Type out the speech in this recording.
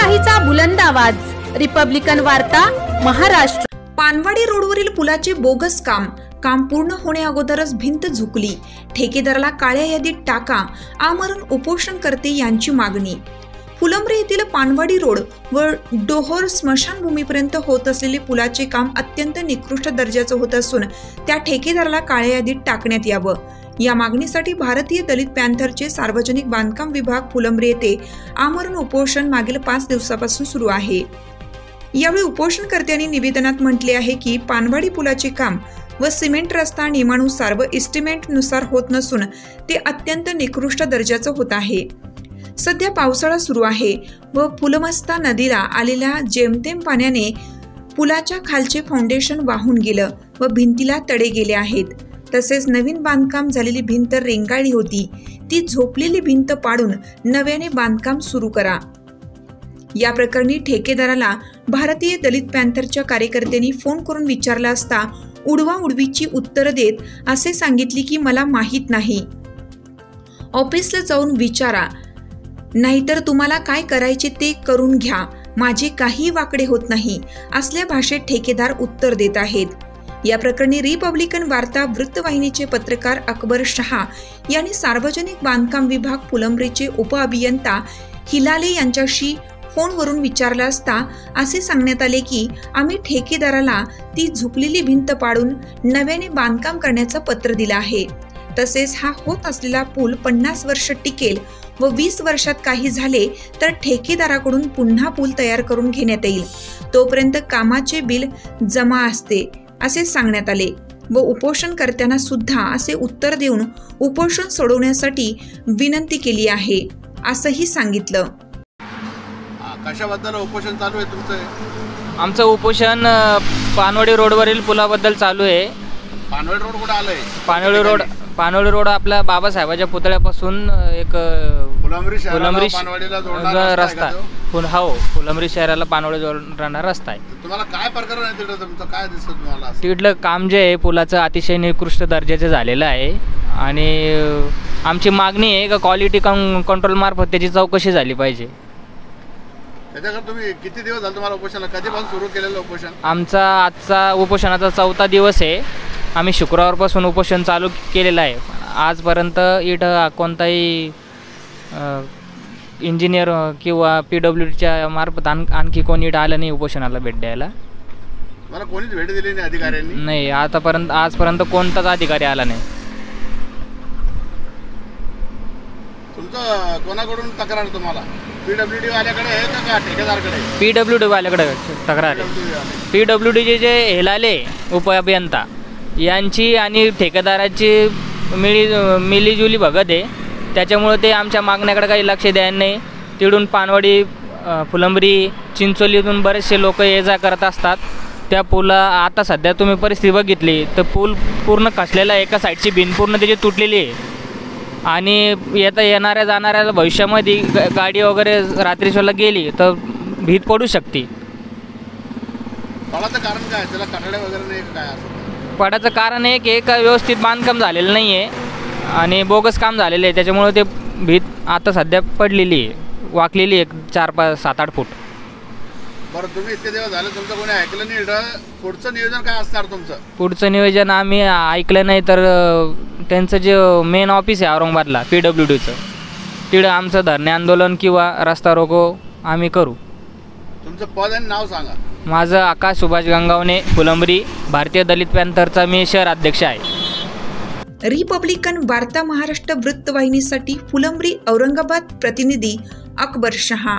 लोकशाहीचा बुलंद आवाज, रिपब्लिकन वार्ता, महाराष्ट्र। पानवाडी रोडवरील पुलाचे बोगस काम पूर्ण होणे अगोदरच भिंत झुकली। ठेकेदाराला काळ्या यादीत टाका, आमरण उपोषणकर्ते यांची मागणी। फुलंब्री येथील पानवाडी रोड व डोहोर स्मशानभूमीपर्यंत होत असलेले पुलाचे काम अत्यंत निकृष्ट दर्जाचे होत असून त्या ठेकेदाराला काळ्या यादीत टाकण्यात यावं। या मागणीसाठी भारतीय दलित पॅन्थरचे सार्वजनिक बांधकाम विभाग फुलंब्री येथे आमरण उपोषण मागील 5 दिवसापासून सुरू आहे। यावेळी उपोषणकर्त्यांनी निवेदनात म्हटले आहे की पानवाडी पुलाचे काम व सिमेंट रस्ता नियमानुसार व एस्टिमेटनुसार होत नसून ते अत्यंत निकृष्ट दर्जाचे होत आहे। सध्या पावसाळा सुरू आहे व फुलमस्ता नदीला आलेल्या जेमतेम पाण्याने पुलाच्या खालचे फाउंडेशन वाहून गेलं व भिंतीला तडे गेले आहेत। तसेच नवीन बांधकाम झालेली भिंत रेंगाळली होती, ती झोपलेली भिंत पाडून नव्याने बांधकाम सुरू करा। या प्रकरणी ठेकेदाराला भारतीय दलित पॅन्थरच्या कार्यकर्त्यांनी फोन करून विचारला असता उडवाउडवीची उत्तर देत असे सांगितले की मला माहित नाही, ऑफिसला जाऊन विचारा, नाहीतर तुम्हाला काय करायचे ते करून घ्या, माझे काही वाकडे होत नाही असल्या भाषेत ठेकेदार उत्तर देत आहेत। या प्रकरणी रिपब्लिकन वार्ता वृत्तवाहिनीचे पत्रकार अकबर शहा यांनी सार्वजनिक बांधकाम विभाग फुलंब्रीचे उपअभियंता हिलाले यांच्याशी फोनवरून विचारलं असता असे सांगण्यात आले की आम्ही ठेकेदाराला ती झुकलेली भिंत पाडून नव्याने बांधकाम करण्याचं पत्र दिलं आहे। तसेच हा होत असलेला पूल 50 वर्ष टिकेल व 20 वर्षात काही झाले तर ठेकेदाराकडून पुन्हा पूल तयार करून घेण्यात येईल, तोपर्यंत कामाचे बिल जमा असते असे सांगण्यात आले व उपोषणकर्त्यांना सुद्धा असे उत्तर देऊन उपोषण सोडवण्यासाठी विनंती केली आहे असंही सांगितलं। कशाबद्दल उपोषण चालू आहे तुमचं? आमचं उपोषण पानवाडी रोडवरील पुलाबद्दल चालू आहे। पानवाडी रोड कुठे आलंय? पानवाडी रोड आपल्या बाबासाहेबाच्या पुतळ्यापासून एक फुलंब्री रस्ता, हो फुलंब्री शहराला पानवाडी जोडणारा रस्ता आहे। तुम्हाला काय प्रकरण आहे तिकडे? तुमचं काय दिसतं तुम्हाला? तिकडलं काम जे आहे पुलाचं अतिशय निकृष्ट दर्जाचं झालेलं आहे आणि आमची मागणी आहे का क्वालिटी कंट्रोल मार्फत त्याची चौकशी झाली पाहिजे। त्याच्याकडे तुम्ही किती दिवस झाले तुम्हाला उपोषणाला? कधीपासून सुरू केलेलं उपोषण? आमचा आजचा उपोषणाचा 4था दिवस आहे। आम्ही शुक्रवारपासून उपोषण चालू केलेलं आहे। आजपर्यंत इथं कोणताही इंजिनियर किंवा PWDच्या मार्फत आणखी कोणी इथं आलं नाही उपोषणाला भेट द्यायला। मला कोणीच भेट दिली नाही अधिकाऱ्यांनी? नाही, आजपर्यंत कोणताच अधिकारी आला नाही। तुमचं कोणाकडून तक्रार तुम्हाला? PWD वाल्याकडे आहे का ठेकेदारकडे? PWD वाल्याकडे तक्रार आहे। PWDचे जे हेलाले उपअभियंता यांची आणि ठेकेदाराची मिलीजुली भगत आहे, त्याच्यामुळे ते आमच्या मागण्याकडे काही लक्ष द्यायला नाही। तिकडून पानवाडी, फुलंब्री, चिंचोलीतून बरेचसे लोक ये जा करत असतात। त्या पुला आता सध्या तुम्ही परिस्थिती बघितली तर पूल पूर्ण खचलेला आहे, एका साईडची भिंत पूर्ण त्याची तुटलेली आहे आणि येणाऱ्या जाणाऱ्याला भविष्यामध्ये गाडी वगैरे रात्रीच्याला गेली तर भीत पडू शकते। पडाचं कारण काय? त्याला कठडे वगैरे नाही काय? पडाचं कारण एक व्यवस्थित बांधकाम झालेलं नाही आहे आणि बोगस काम झालेलं आहे, त्याच्यामुळे ते भीत आता सध्या पडलेली आहे, वाकलेली आहे 4, 5, 7, 8 फूट। बरं, तुम्ही इतके दिवस झाले तुमचं कोणी ऐकलं नाही, पुढचं नियोजन काय असणार तुमचं? पुढचं नियोजन आम्ही ऐकलं नाही तर त्यांचं जे मेन ऑफिस आहे औरंगाबादला PWDचं, तिकडं आमचं धरणे आंदोलन किंवा रस्ता रोको आम्ही करू। तुमचं पद आणि नाव सांगा? माझं आकाश सुभाष गंगावणे, फुलंब्री, भारतीय दलित पॅन्थरचा मी शहर अध्यक्ष आहे। रिपब्लिकन वार्ता महाराष्ट्र वृत्तवाहिनीसाठी फुलंब्री औरंगाबाद प्रतिनिधी अकबर शहा।